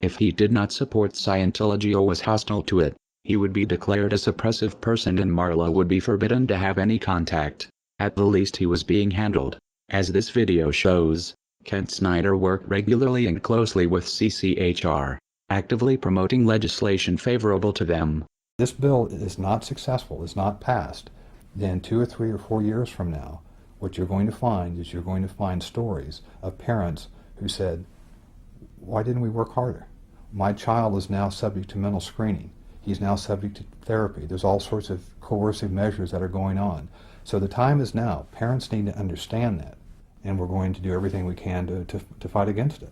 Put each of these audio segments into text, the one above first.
If he did not support Scientology or was hostile to it, he would be declared a suppressive person and Marla would be forbidden to have any contact. At the least he was being handled. As this video shows, Kent Snyder worked regularly and closely with CCHR, actively promoting legislation favorable to them. This bill is not successful, is not passed, then 2 or 3 or 4 years from now, what you're going to find is you're going to find stories of parents who said, why didn't we work harder? My child is now subject to mental screening. He's now subject to therapy. There's all sorts of coercive measures that are going on. So the time is now. Parents need to understand that, and we're going to do everything we can to fight against it.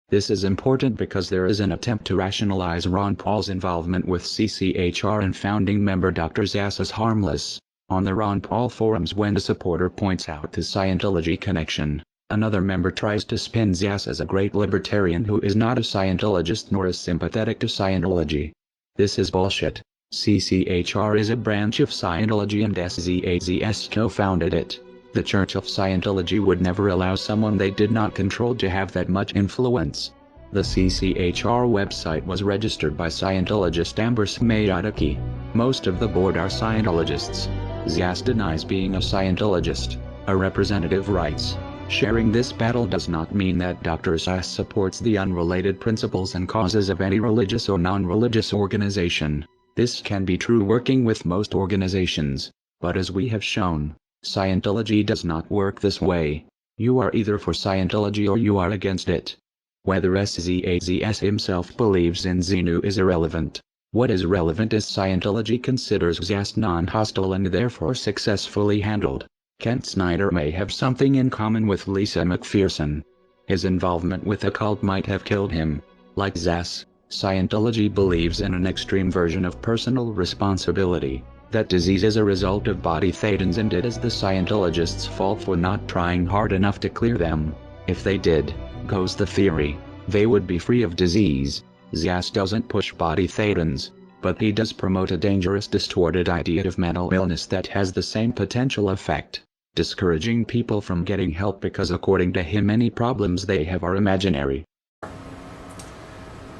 This is important because there is an attempt to rationalize Ron Paul's involvement with CCHR and founding member Dr. Zass as harmless. On the Ron Paul forums, when a supporter points out the Scientology connection, another member tries to spin Zass as a great libertarian who is not a Scientologist nor is sympathetic to Scientology. This is bullshit. CCHR is a branch of Scientology and SZAZS co-founded it. The Church of Scientology would never allow someone they did not control to have that much influence. The CCHR website was registered by Scientologist Amber Smayataki. Most of the board are Scientologists. Zass denies being a Scientologist. A representative writes, sharing this battle does not mean that Dr. Zass supports the unrelated principles and causes of any religious or non-religious organization. This can be true working with most organizations, but as we have shown, Scientology does not work this way. You are either for Scientology or you are against it. Whether SZAZS himself believes in Xenu is irrelevant. What is relevant is Scientology considers Zass non-hostile and therefore successfully handled. Kent Snyder may have something in common with Lisa McPherson. His involvement with a cult might have killed him. Like Zass, Scientology believes in an extreme version of personal responsibility. That disease is a result of body thetans and it is the Scientologists' fault for not trying hard enough to clear them. If they did, goes the theory, they would be free of disease. Zass doesn't push body thetans, but he does promote a dangerous distorted idea of mental illness that has the same potential effect, discouraging people from getting help because according to him any problems they have are imaginary.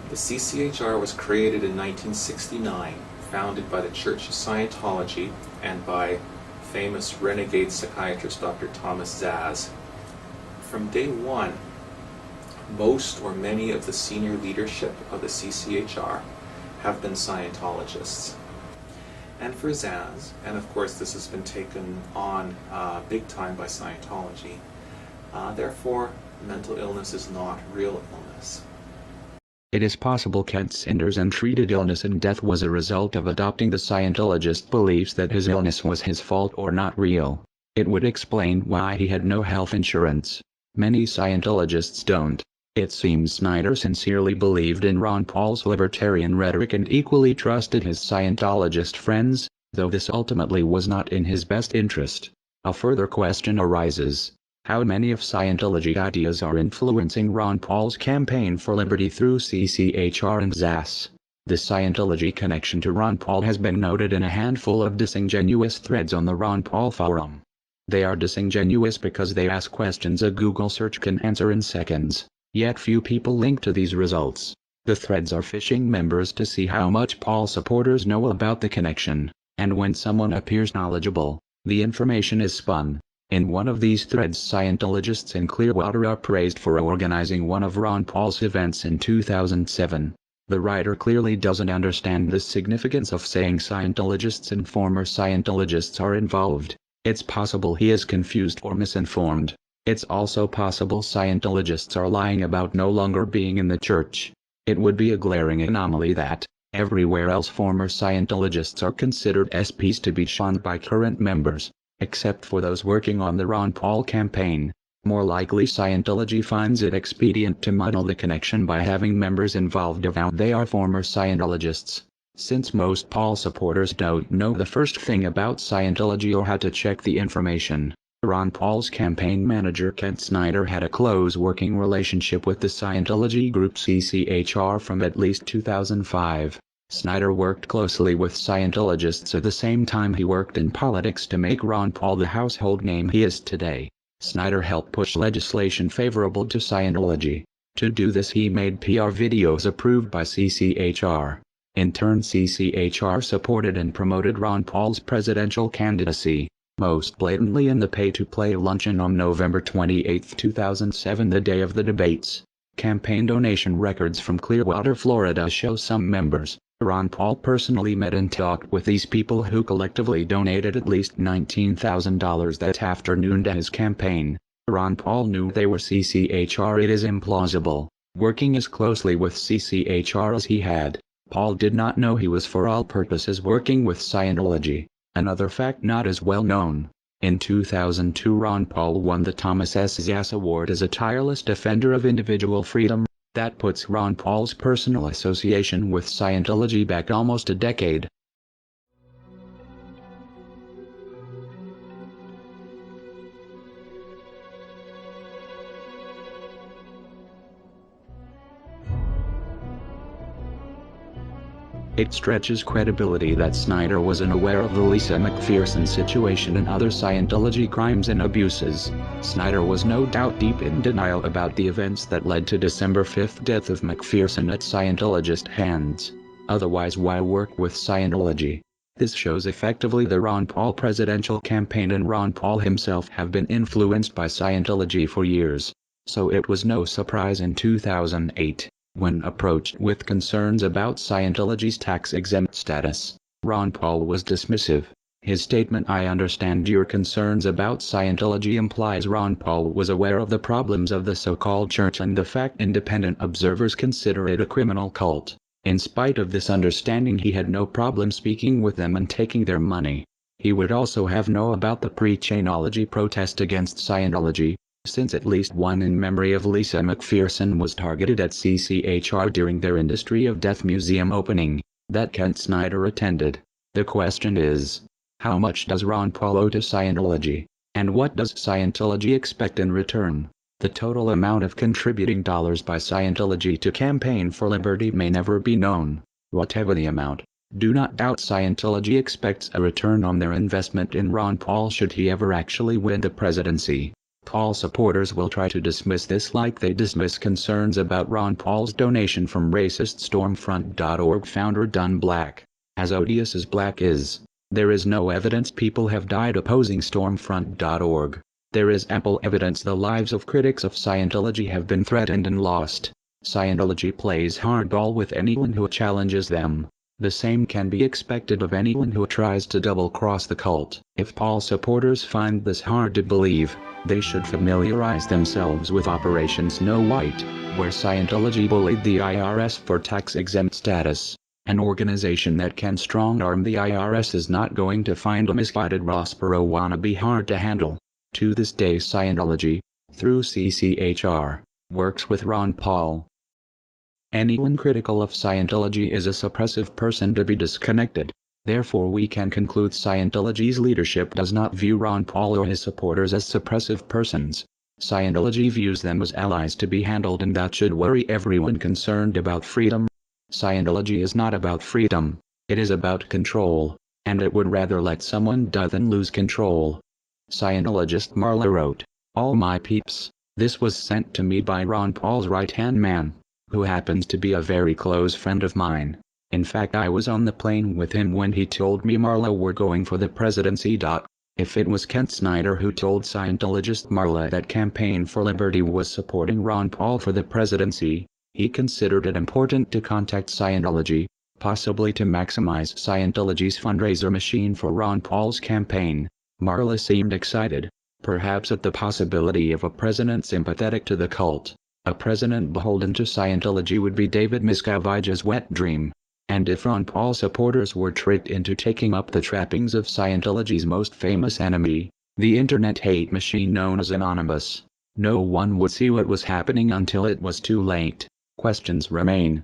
The CCHR was created in 1969, founded by the Church of Scientology and by famous renegade psychiatrist Dr. Thomas Zass. From day one, most or many of the senior leadership of the CCHR have been Scientologists. And for Zass, and of course this has been taken on big time by Scientology, therefore mental illness is not real illness. It is possible Kent Snyder's untreated illness and death was a result of adopting the Scientologist beliefs that his illness was his fault or not real. It would explain why he had no health insurance. Many Scientologists don't. It seems Snyder sincerely believed in Ron Paul's libertarian rhetoric and equally trusted his Scientologist friends, though this ultimately was not in his best interest. A further question arises. How many of Scientology ideas are influencing Ron Paul's campaign for liberty through CCHR and Zass? The Scientology connection to Ron Paul has been noted in a handful of disingenuous threads on the Ron Paul forum. They are disingenuous because they ask questions a Google search can answer in seconds, yet few people link to these results. The threads are phishing members to see how much Paul supporters know about the connection, and when someone appears knowledgeable, the information is spun. In one of these threads, Scientologists in Clearwater are praised for organizing one of Ron Paul's events in 2007. The writer clearly doesn't understand the significance of saying Scientologists and former Scientologists are involved. It's possible he is confused or misinformed. It's also possible Scientologists are lying about no longer being in the church. It would be a glaring anomaly that, everywhere else former Scientologists are considered SPs to be shunned by current members, except for those working on the Ron Paul campaign. More likely Scientology finds it expedient to muddle the connection by having members involved avowed they are former Scientologists. Since most Paul supporters don't know the first thing about Scientology or how to check the information, Ron Paul's campaign manager Kent Snyder had a close working relationship with the Scientology group CCHR from at least 2005. Snyder worked closely with Scientologists at the same time he worked in politics to make Ron Paul the household name he is today. Snyder helped push legislation favorable to Scientology. To do this he made PR videos approved by CCHR. In turn CCHR supported and promoted Ron Paul's presidential candidacy, most blatantly in the pay-to-play luncheon on November 28, 2007, the day of the debates. Campaign donation records from Clearwater, Florida show some members, Ron Paul personally met and talked with these people who collectively donated at least $19,000 that afternoon to his campaign. Ron Paul knew they were CCHR. It is implausible, working as closely with CCHR as he had. Paul did not know he was for all purposes working with Scientology. Another fact not as well known. In 2002 Ron Paul won the Thomas S. Zass Award as a tireless defender of individual freedom. That puts Ron Paul's personal association with Scientology back almost a decade. It stretches credibility that Snyder was unaware of the Lisa McPherson situation and other Scientology crimes and abuses. Snyder was no doubt deep in denial about the events that led to December 5th death of McPherson at Scientologist hands. Otherwise, why work with Scientology? This shows effectively the Ron Paul presidential campaign and Ron Paul himself have been influenced by Scientology for years. So it was no surprise in 2008. When approached with concerns about Scientology's tax-exempt status, Ron Paul was dismissive. His statement, "I understand your concerns about Scientology," implies Ron Paul was aware of the problems of the so-called church and the fact independent observers consider it a criminal cult. In spite of this understanding, he had no problem speaking with them and taking their money. He would also have known about the pre-Chainology protest against Scientology, since at least one in memory of Lisa McPherson was targeted at CCHR during their Industry of Death Museum opening, that Kent Snyder attended. The question is, how much does Ron Paul owe to Scientology? And what does Scientology expect in return? The total amount of contributing dollars by Scientology to Campaign for Liberty may never be known. Whatever the amount, do not doubt Scientology expects a return on their investment in Ron Paul should he ever actually win the presidency. Paul supporters will try to dismiss this like they dismiss concerns about Ron Paul's donation from racist Stormfront.org founder Don Black. As odious as Black is, there is no evidence people have died opposing Stormfront.org. There is ample evidence the lives of critics of Scientology have been threatened and lost. Scientology plays hardball with anyone who challenges them. The same can be expected of anyone who tries to double-cross the cult. If Paul supporters find this hard to believe, they should familiarize themselves with Operation Snow White, where Scientology bullied the IRS for tax-exempt status. An organization that can strong-arm the IRS is not going to find a misguided Ross Perot wannabe hard to handle. To this day Scientology, through CCHR, works with Ron Paul. Anyone critical of Scientology is a suppressive person to be disconnected. Therefore we can conclude Scientology's leadership does not view Ron Paul or his supporters as suppressive persons. Scientology views them as allies to be handled, and that should worry everyone concerned about freedom. Scientology is not about freedom, it is about control, and it would rather let someone die than lose control. Scientologist Marla wrote, "All my peeps, this was sent to me by Ron Paul's right-hand man, who happens to be a very close friend of mine. In fact, I was on the plane with him when he told me Marla were going for the presidency. If it was Kent Snyder who told Scientologist Marla that Campaign for Liberty was supporting Ron Paul for the presidency, he considered it important to contact Scientology, possibly to maximize Scientology's fundraiser machine for Ron Paul's campaign." Marla seemed excited, perhaps at the possibility of a president sympathetic to the cult. A president beholden to Scientology would be David Miscavige's wet dream. And if Ron Paul supporters were tricked into taking up the trappings of Scientology's most famous enemy, the internet hate machine known as Anonymous, no one would see what was happening until it was too late. Questions remain.